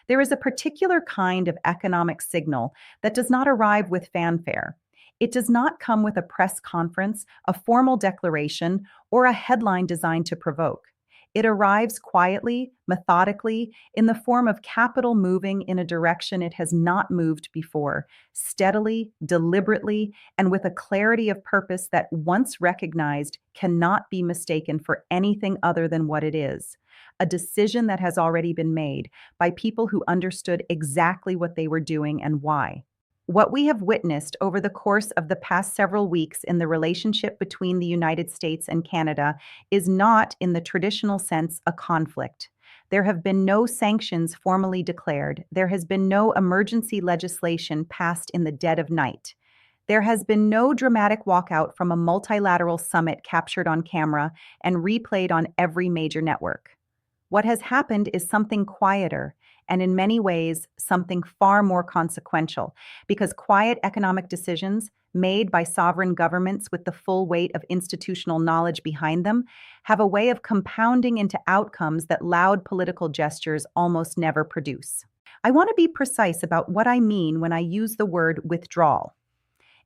There is a particular kind of economic signal that does not arrive with fanfare. It does not come with a press conference, a formal declaration, or a headline designed to provoke. It arrives quietly, methodically, in the form of capital moving in a direction it has not moved before, steadily, deliberately, and with a clarity of purpose that, once recognized, cannot be mistaken for anything other than what it is. A decision that has already been made by people who understood exactly what they were doing and why. What we have witnessed over the course of the past several weeks in the relationship between the United States and Canada is not, in the traditional sense, a conflict. There have been no sanctions formally declared. There has been no emergency legislation passed in the dead of night. There has been no dramatic walkout from a multilateral summit captured on camera and replayed on every major network. What has happened is something quieter, and in many ways, something far more consequential, because quiet economic decisions made by sovereign governments with the full weight of institutional knowledge behind them have a way of compounding into outcomes that loud political gestures almost never produce. I want to be precise about what I mean when I use the word withdrawal.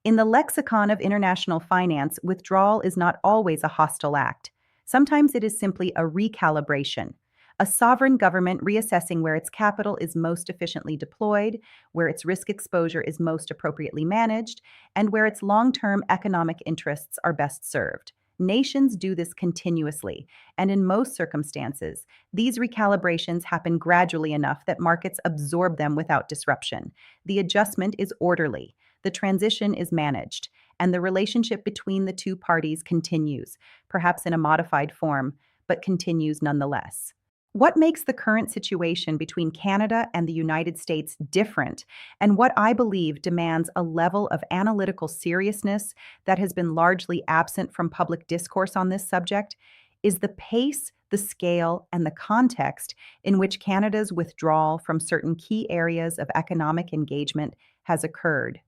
In the lexicon of international finance, withdrawal is not always a hostile act. Sometimes it is simply a recalibration. A sovereign government reassessing where its capital is most efficiently deployed, where its risk exposure is most appropriately managed, and where its long-term economic interests are best served. Nations do this continuously, and in most circumstances, these recalibrations happen gradually enough that markets absorb them without disruption. The adjustment is orderly, the transition is managed, and the relationship between the two parties continues, perhaps in a modified form, but continues nonetheless. What makes the current situation between Canada and the United States different, and what I believe demands a level of analytical seriousness that has been largely absent from public discourse on this subject, is the pace, the scale, and the context in which Canada's withdrawal from certain key areas of economic engagement has occurred.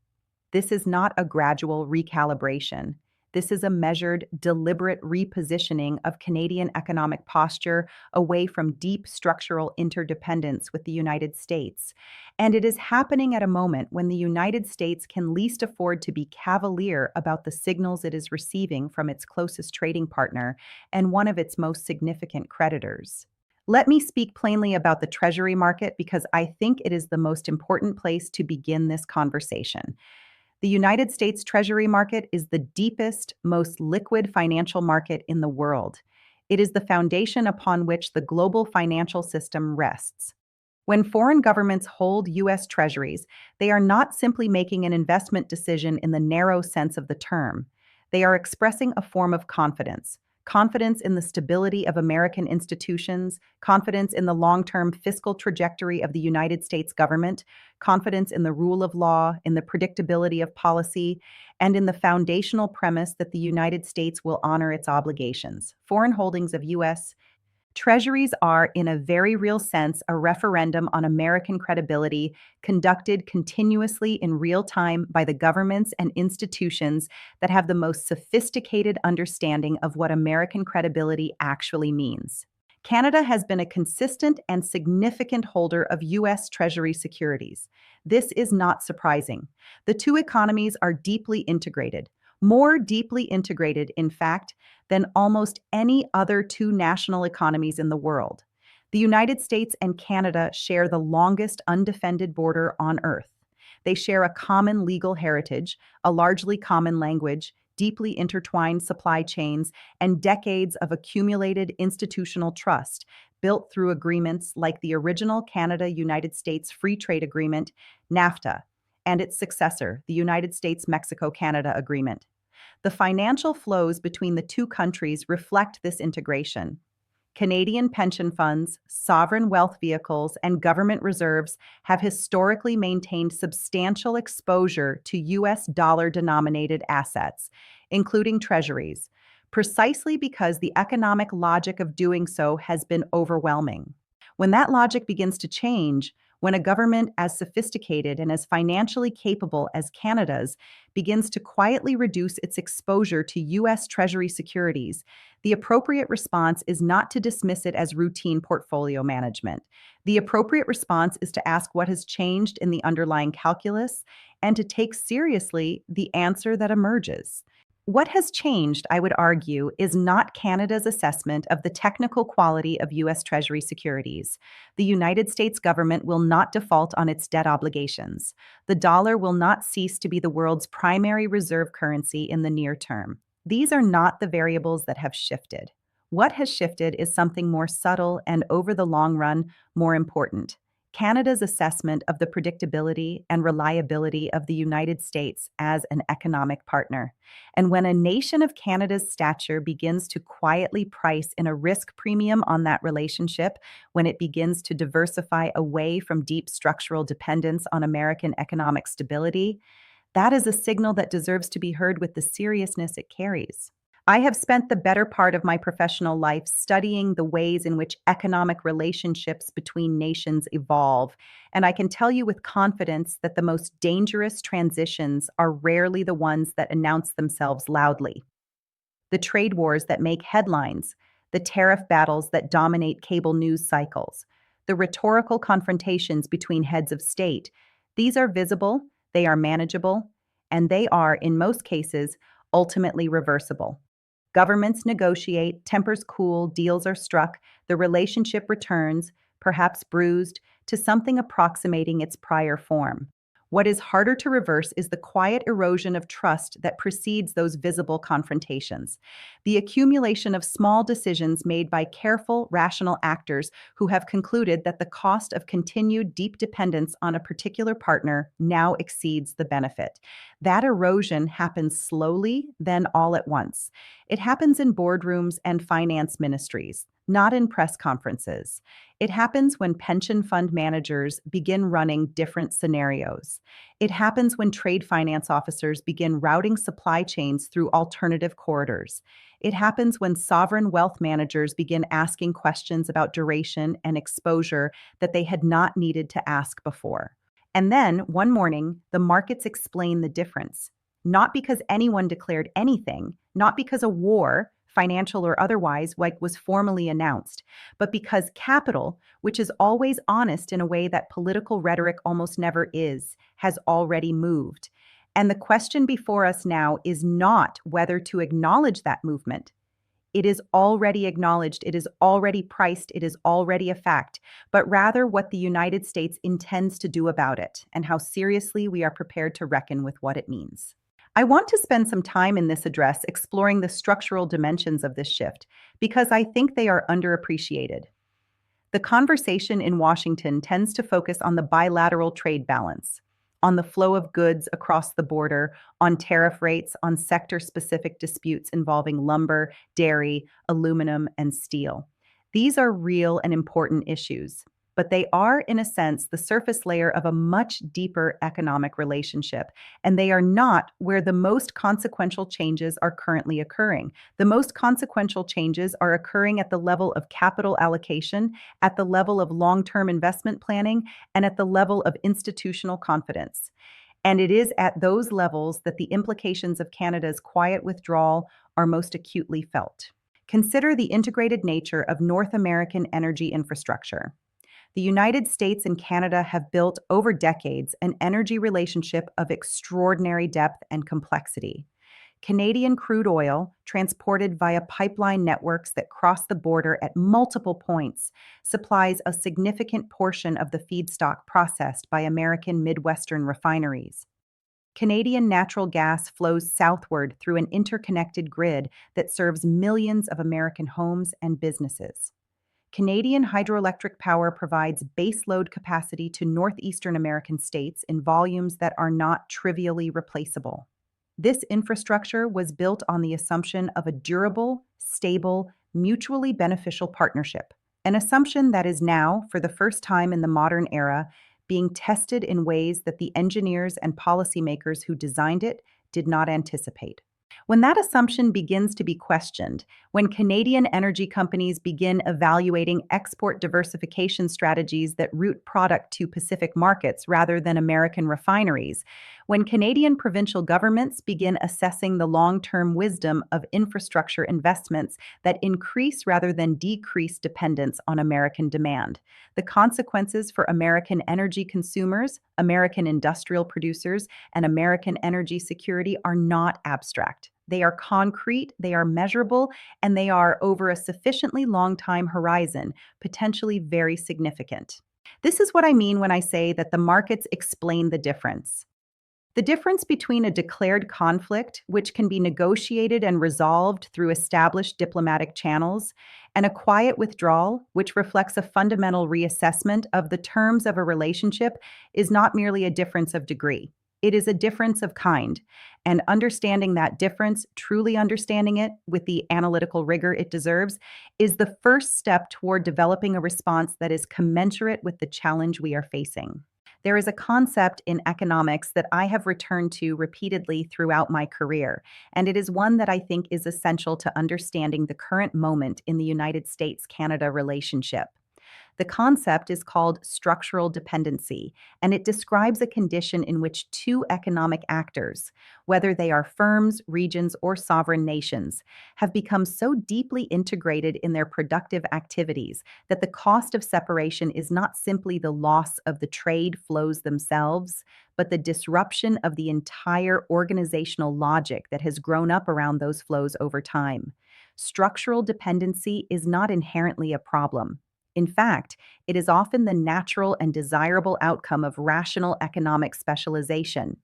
This is not a gradual recalibration. This is a measured, deliberate repositioning of Canadian economic posture away from deep structural interdependence with the United States. And it is happening at a moment when the United States can least afford to be cavalier about the signals it is receiving from its closest trading partner and one of its most significant creditors. Let me speak plainly about the Treasury market because I think it is the most important place to begin this conversation. The United States Treasury market is the deepest, most liquid financial market in the world. It is the foundation upon which the global financial system rests. When foreign governments hold US Treasuries, they are not simply making an investment decision in the narrow sense of the term. They are expressing a form of confidence. Confidence in the stability of American institutions, confidence in the long-term fiscal trajectory of the United States government, confidence in the rule of law, in the predictability of policy, and in the foundational premise that the United States will honor its obligations. Foreign holdings of U.S. Treasuries are, in a very real sense, a referendum on American credibility conducted continuously in real time by the governments and institutions that have the most sophisticated understanding of what American credibility actually means. Canada has been a consistent and significant holder of U.S. Treasury securities. This is not surprising. The two economies are deeply integrated. More deeply integrated, in fact, than almost any other two national economies in the world. The United States and Canada share the longest undefended border on Earth. They share a common legal heritage, a largely common language, deeply intertwined supply chains, and decades of accumulated institutional trust built through agreements like the original Canada-United States Free Trade Agreement, NAFTA, and its successor, the United States-Mexico-Canada Agreement. The financial flows between the two countries reflect this integration. Canadian pension funds, sovereign wealth vehicles, and government reserves have historically maintained substantial exposure to U.S. dollar-denominated assets, including treasuries, precisely because the economic logic of doing so has been overwhelming. When that logic begins to change, When a government as sophisticated and as financially capable as Canada's begins to quietly reduce its exposure to US Treasury securities, the appropriate response is not to dismiss it as routine portfolio management. The appropriate response is to ask what has changed in the underlying calculus and to take seriously the answer that emerges. What has changed, I would argue, is not Canada's assessment of the technical quality of US Treasury securities. The United States government will not default on its debt obligations. The dollar will not cease to be the world's primary reserve currency in the near term. These are not the variables that have shifted. What has shifted is something more subtle and, over the long run, more important. Canada's assessment of the predictability and reliability of the United States as an economic partner. And when a nation of Canada's stature begins to quietly price in a risk premium on that relationship, when it begins to diversify away from deep structural dependence on American economic stability, that is a signal that deserves to be heard with the seriousness it carries. I have spent the better part of my professional life studying the ways in which economic relationships between nations evolve, and I can tell you with confidence that the most dangerous transitions are rarely the ones that announce themselves loudly. The trade wars that make headlines, the tariff battles that dominate cable news cycles, the rhetorical confrontations between heads of state, these are visible, they are manageable, and they are, in most cases, ultimately reversible. Governments negotiate, tempers cool, deals are struck, the relationship returns, perhaps bruised, to something approximating its prior form. What is harder to reverse is the quiet erosion of trust that precedes those visible confrontations. The accumulation of small decisions made by careful, rational actors who have concluded that the cost of continued deep dependence on a particular partner now exceeds the benefit. That erosion happens slowly, then all at once. It happens in boardrooms and finance ministries, not in press conferences. It happens when pension fund managers begin running different scenarios. It happens when trade finance officers begin routing supply chains through alternative corridors. It happens when sovereign wealth managers begin asking questions about duration and exposure that they had not needed to ask before. And then, one morning, the markets explain the difference. Not because anyone declared anything, not because a war, financial or otherwise, was formally announced, but because capital, which is always honest in a way that political rhetoric almost never is, has already moved. And the question before us now is not whether to acknowledge that movement. It is already acknowledged, it is already priced, it is already a fact, but rather what the United States intends to do about it and how seriously we are prepared to reckon with what it means. I want to spend some time in this address exploring the structural dimensions of this shift because I think they are underappreciated. The conversation in Washington tends to focus on the bilateral trade balance, on the flow of goods across the border, on tariff rates, on sector-specific disputes involving lumber, dairy, aluminum, and steel. These are real and important issues, but they are, in a sense, the surface layer of a much deeper economic relationship, and they are not where the most consequential changes are currently occurring. The most consequential changes are occurring at the level of capital allocation, at the level of long-term investment planning, and at the level of institutional confidence. And it is at those levels that the implications of Canada's quiet withdrawal are most acutely felt. Consider the integrated nature of North American energy infrastructure. The United States and Canada have built over decades an energy relationship of extraordinary depth and complexity. Canadian crude oil, transported via pipeline networks that cross the border at multiple points, supplies a significant portion of the feedstock processed by American Midwestern refineries. Canadian natural gas flows southward through an interconnected grid that serves millions of American homes and businesses. Canadian hydroelectric power provides baseload capacity to northeastern American states in volumes that are not trivially replaceable. This infrastructure was built on the assumption of a durable, stable, mutually beneficial partnership, an assumption that is now, for the first time in the modern era, being tested in ways that the engineers and policymakers who designed it did not anticipate. When that assumption begins to be questioned, when Canadian energy companies begin evaluating export diversification strategies that route product to Pacific markets rather than American refineries, when Canadian provincial governments begin assessing the long term wisdom of infrastructure investments that increase rather than decrease dependence on American demand, the consequences for American energy consumers, American industrial producers, and American energy security are not abstract. They are concrete, they are measurable, and they are over a sufficiently long time horizon, potentially very significant. This is what I mean when I say that the markets explain the difference. The difference between a declared conflict, which can be negotiated and resolved through established diplomatic channels, and a quiet withdrawal, which reflects a fundamental reassessment of the terms of a relationship, is not merely a difference of degree. It is a difference of kind. And understanding that difference, truly understanding it with the analytical rigor it deserves, is the first step toward developing a response that is commensurate with the challenge we are facing. There is a concept in economics that I have returned to repeatedly throughout my career, and it is one that I think is essential to understanding the current moment in the United States-Canada relationship. The concept is called structural dependency, and it describes a condition in which two economic actors, whether they are firms, regions, or sovereign nations, have become so deeply integrated in their productive activities that the cost of separation is not simply the loss of the trade flows themselves, but the disruption of the entire organizational logic that has grown up around those flows over time. Structural dependency is not inherently a problem. In fact, it is often the natural and desirable outcome of rational economic specialization.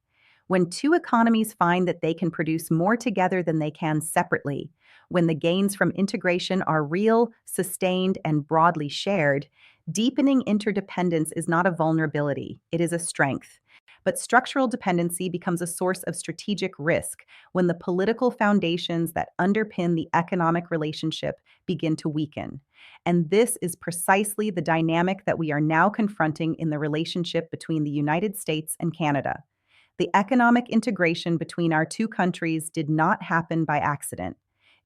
When two economies find that they can produce more together than they can separately, when the gains from integration are real, sustained, and broadly shared, deepening interdependence is not a vulnerability, it is a strength. But structural dependency becomes a source of strategic risk when the political foundations that underpin the economic relationship begin to weaken. And this is precisely the dynamic that we are now confronting in the relationship between the United States and Canada. The economic integration between our two countries did not happen by accident.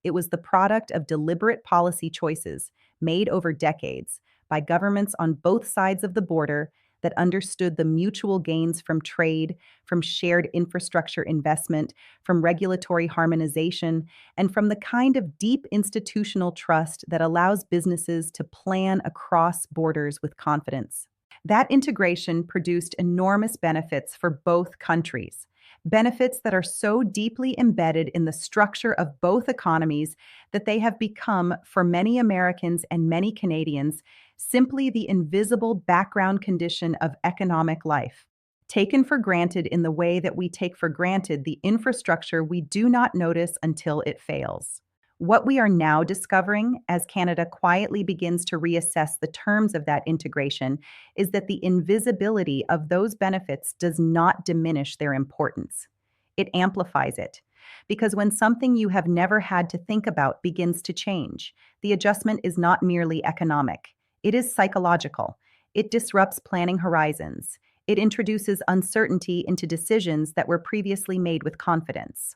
It was the product of deliberate policy choices made over decades by governments on both sides of the border that understood the mutual gains from trade, from shared infrastructure investment, from regulatory harmonization, and from the kind of deep institutional trust that allows businesses to plan across borders with confidence. That integration produced enormous benefits for both countries. Benefits that are so deeply embedded in the structure of both economies that they have become, for many Americans and many Canadians, simply the invisible background condition of economic life, taken for granted in the way that we take for granted the infrastructure we do not notice until it fails. What we are now discovering as Canada quietly begins to reassess the terms of that integration is that the invisibility of those benefits does not diminish their importance. It amplifies it. Because when something you have never had to think about begins to change, the adjustment is not merely economic. It is psychological. It disrupts planning horizons. It introduces uncertainty into decisions that were previously made with confidence.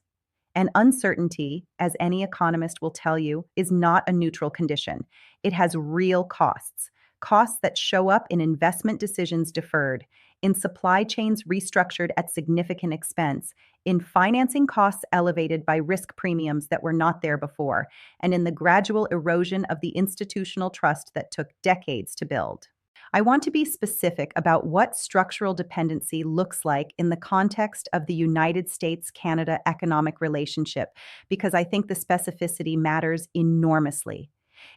And uncertainty, as any economist will tell you, is not a neutral condition. It has real costs, costs that show up in investment decisions deferred, in supply chains restructured at significant expense, in financing costs elevated by risk premiums that were not there before, and in the gradual erosion of the institutional trust that took decades to build. I want to be specific about what structural dependency looks like in the context of the United States-Canada economic relationship, because I think the specificity matters enormously.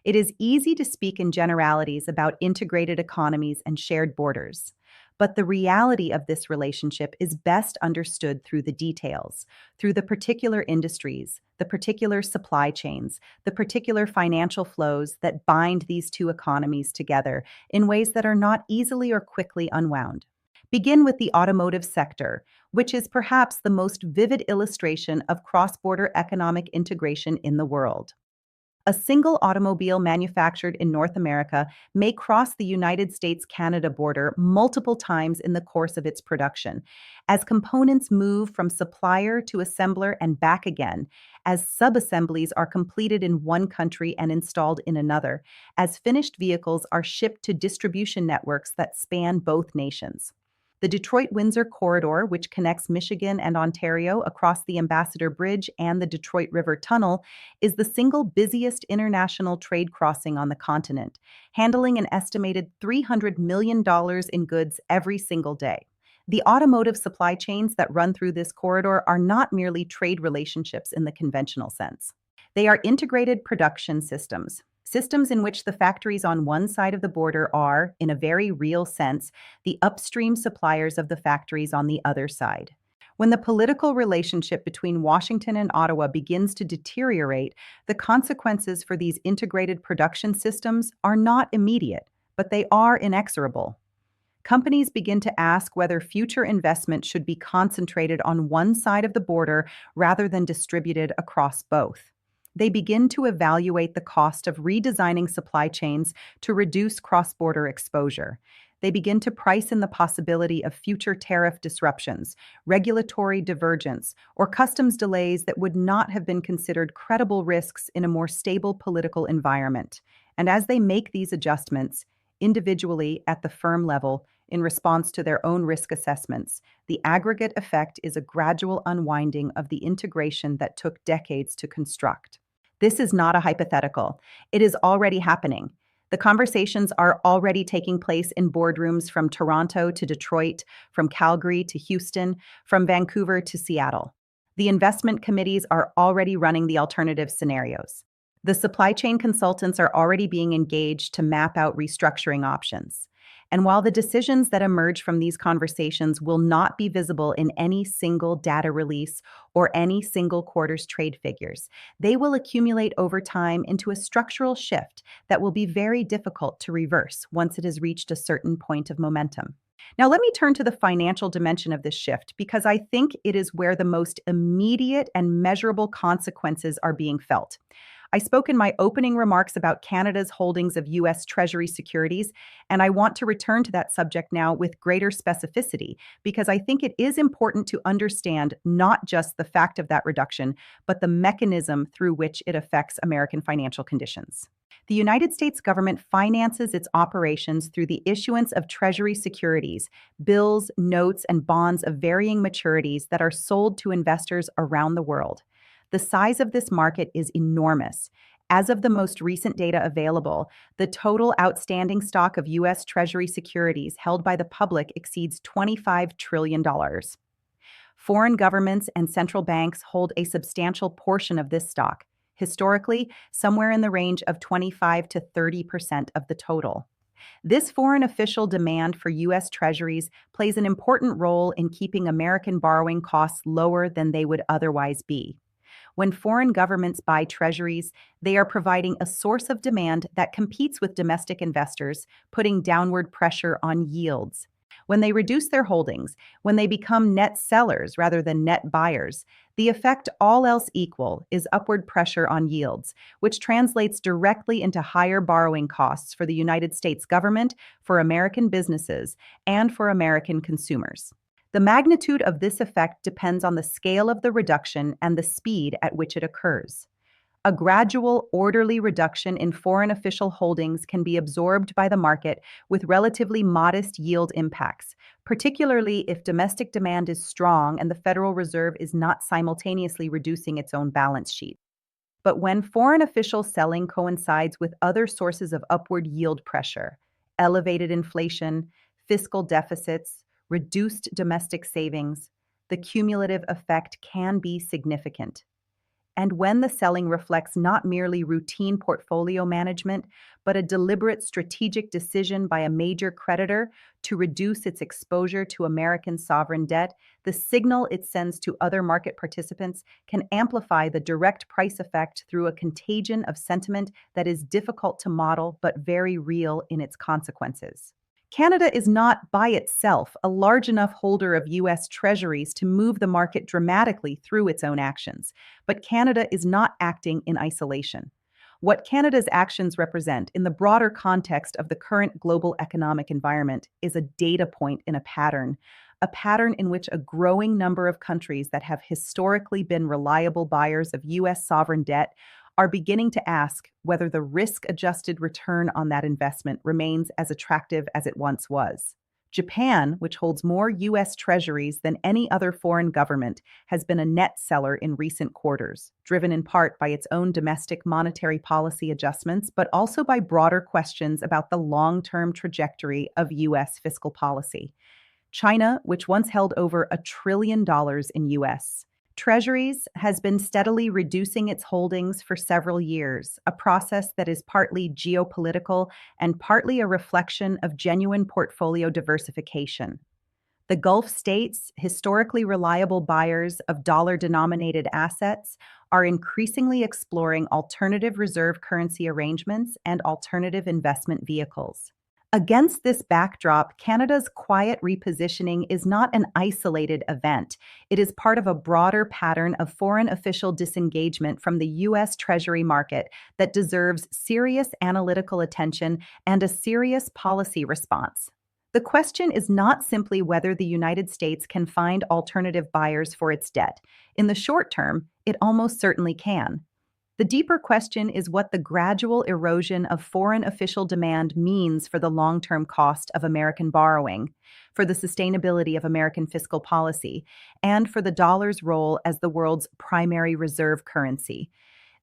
It is easy to speak in generalities about integrated economies and shared borders. But the reality of this relationship is best understood through the details, through the particular industries, the particular supply chains, the particular financial flows that bind these two economies together in ways that are not easily or quickly unwound. Begin with the automotive sector, which is perhaps the most vivid illustration of cross-border economic integration in the world. A single automobile manufactured in North America may cross the United States-Canada border multiple times in the course of its production, as components move from supplier to assembler and back again, as subassemblies are completed in one country and installed in another, as finished vehicles are shipped to distribution networks that span both nations. The Detroit-Windsor corridor, which connects Michigan and Ontario across the Ambassador Bridge and the Detroit River Tunnel, is the single busiest international trade crossing on the continent, handling an estimated $300 million in goods every single day. The automotive supply chains that run through this corridor are not merely trade relationships in the conventional sense. They are integrated production systems, systems in which the factories on one side of the border are, in a very real sense, the upstream suppliers of the factories on the other side. When the political relationship between Washington and Ottawa begins to deteriorate, the consequences for these integrated production systems are not immediate, but they are inexorable. Companies begin to ask whether future investment should be concentrated on one side of the border rather than distributed across both. They begin to evaluate the cost of redesigning supply chains to reduce cross-border exposure. They begin to price in the possibility of future tariff disruptions, regulatory divergence, or customs delays that would not have been considered credible risks in a more stable political environment. And as they make these adjustments, individually at the firm level, in response to their own risk assessments, the aggregate effect is a gradual unwinding of the integration that took decades to construct. This is not a hypothetical. It is already happening. The conversations are already taking place in boardrooms from Toronto to Detroit, from Calgary to Houston, from Vancouver to Seattle. The investment committees are already running the alternative scenarios. The supply chain consultants are already being engaged to map out restructuring options. And while the decisions that emerge from these conversations will not be visible in any single data release or any single quarter's trade figures, they will accumulate over time into a structural shift that will be very difficult to reverse once it has reached a certain point of momentum. Now, let me turn to the financial dimension of this shift because I think it is where the most immediate and measurable consequences are being felt. I spoke in my opening remarks about Canada's holdings of US Treasury securities, and I want to return to that subject now with greater specificity because I think it is important to understand not just the fact of that reduction, but the mechanism through which it affects American financial conditions. The United States government finances its operations through the issuance of Treasury securities, bills, notes, and bonds of varying maturities that are sold to investors around the world. The size of this market is enormous. As of the most recent data available, the total outstanding stock of U.S. Treasury securities held by the public exceeds $25 trillion. Foreign governments and central banks hold a substantial portion of this stock, historically, somewhere in the range of 25 to 30% of the total. This foreign official demand for U.S. Treasuries plays an important role in keeping American borrowing costs lower than they would otherwise be. When foreign governments buy treasuries, they are providing a source of demand that competes with domestic investors, putting downward pressure on yields. When they reduce their holdings, when they become net sellers rather than net buyers, the effect, all else equal, is upward pressure on yields, which translates directly into higher borrowing costs for the United States government, for American businesses, and for American consumers. The magnitude of this effect depends on the scale of the reduction and the speed at which it occurs. A gradual, orderly reduction in foreign official holdings can be absorbed by the market with relatively modest yield impacts, particularly if domestic demand is strong and the Federal Reserve is not simultaneously reducing its own balance sheet. But when foreign official selling coincides with other sources of upward yield pressure, elevated inflation, fiscal deficits, reduced domestic savings, the cumulative effect can be significant. And when the selling reflects not merely routine portfolio management, but a deliberate strategic decision by a major creditor to reduce its exposure to American sovereign debt, the signal it sends to other market participants can amplify the direct price effect through a contagion of sentiment that is difficult to model but very real in its consequences. Canada is not by itself a large enough holder of U.S. Treasuries to move the market dramatically through its own actions, but Canada is not acting in isolation. What Canada's actions represent in the broader context of the current global economic environment is a data point in a pattern in which a growing number of countries that have historically been reliable buyers of U.S. sovereign debt are beginning to ask whether the risk adjusted return on that investment remains as attractive as it once was. Japan, which holds more U.S. Treasuries than any other foreign government, has been a net seller in recent quarters, driven in part by its own domestic monetary policy adjustments, but also by broader questions about the long term trajectory of U.S. fiscal policy. China, which once held over $1 trillion in U.S. Treasuries, has been steadily reducing its holdings for several years, a process that is partly geopolitical and partly a reflection of genuine portfolio diversification. The Gulf states, historically reliable buyers of dollar-denominated assets, are increasingly exploring alternative reserve currency arrangements and alternative investment vehicles. Against this backdrop, Canada's quiet repositioning is not an isolated event. It is part of a broader pattern of foreign official disengagement from the U.S. Treasury market that deserves serious analytical attention and a serious policy response. The question is not simply whether the United States can find alternative buyers for its debt. In the short term, it almost certainly can. The deeper question is what the gradual erosion of foreign official demand means for the long-term cost of American borrowing, for the sustainability of American fiscal policy, and for the dollar's role as the world's primary reserve currency.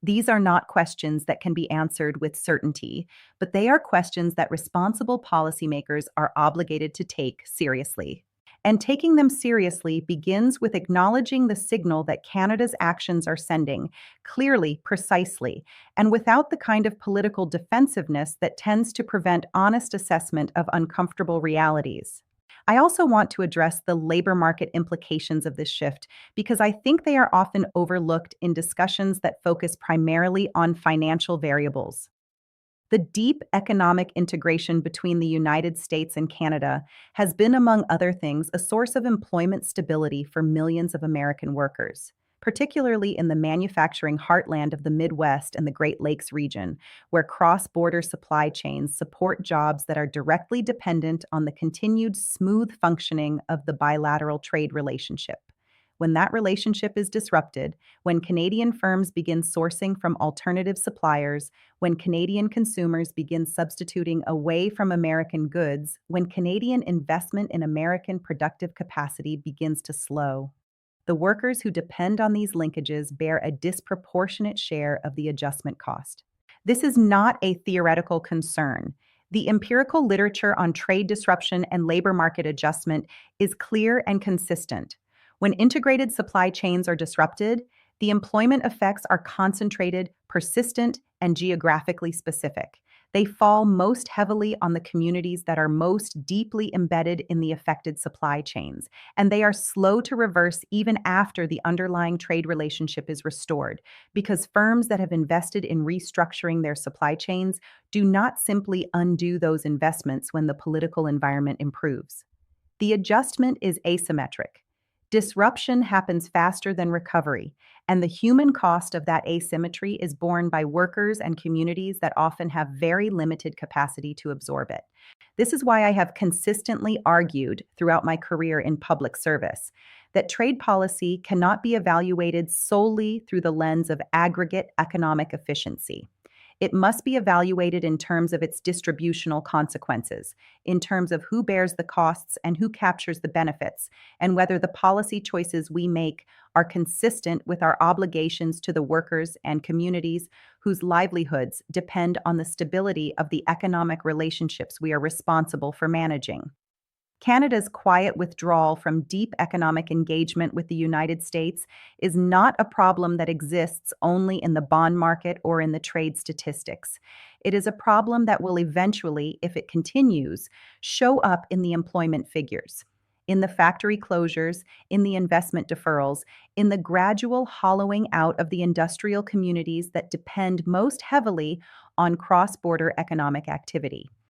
These are not questions that can be answered with certainty, but they are questions that responsible policymakers are obligated to take seriously. And taking them seriously begins with acknowledging the signal that Canada's actions are sending, clearly, precisely, and without the kind of political defensiveness that tends to prevent honest assessment of uncomfortable realities. I also want to address the labor market implications of this shift because I think they are often overlooked in discussions that focus primarily on financial variables. The deep economic integration between the United States and Canada has been, among other things, a source of employment stability for millions of American workers, particularly in the manufacturing heartland of the Midwest and the Great Lakes region, where cross-border supply chains support jobs that are directly dependent on the continued smooth functioning of the bilateral trade relationship. When that relationship is disrupted, when Canadian firms begin sourcing from alternative suppliers, when Canadian consumers begin substituting away from American goods, when Canadian investment in American productive capacity begins to slow, the workers who depend on these linkages bear a disproportionate share of the adjustment cost. This is not a theoretical concern. The empirical literature on trade disruption and labor market adjustment is clear and consistent. When integrated supply chains are disrupted, the employment effects are concentrated, persistent, and geographically specific. They fall most heavily on the communities that are most deeply embedded in the affected supply chains, and they are slow to reverse even after the underlying trade relationship is restored, because firms that have invested in restructuring their supply chains do not simply undo those investments when the political environment improves. The adjustment is asymmetric. Disruption happens faster than recovery, and the human cost of that asymmetry is borne by workers and communities that often have very limited capacity to absorb it. This is why I have consistently argued throughout my career in public service that trade policy cannot be evaluated solely through the lens of aggregate economic efficiency. It must be evaluated in terms of its distributional consequences, in terms of who bears the costs and who captures the benefits, and whether the policy choices we make are consistent with our obligations to the workers and communities whose livelihoods depend on the stability of the economic relationships we are responsible for managing. Canada's quiet withdrawal from deep economic engagement with the United States is not a problem that exists only in the bond market or in the trade statistics. It is a problem that will eventually, if it continues, show up in the employment figures, in the factory closures, in the investment deferrals, in the gradual hollowing out of the industrial communities that depend most heavily on cross-border economic activity.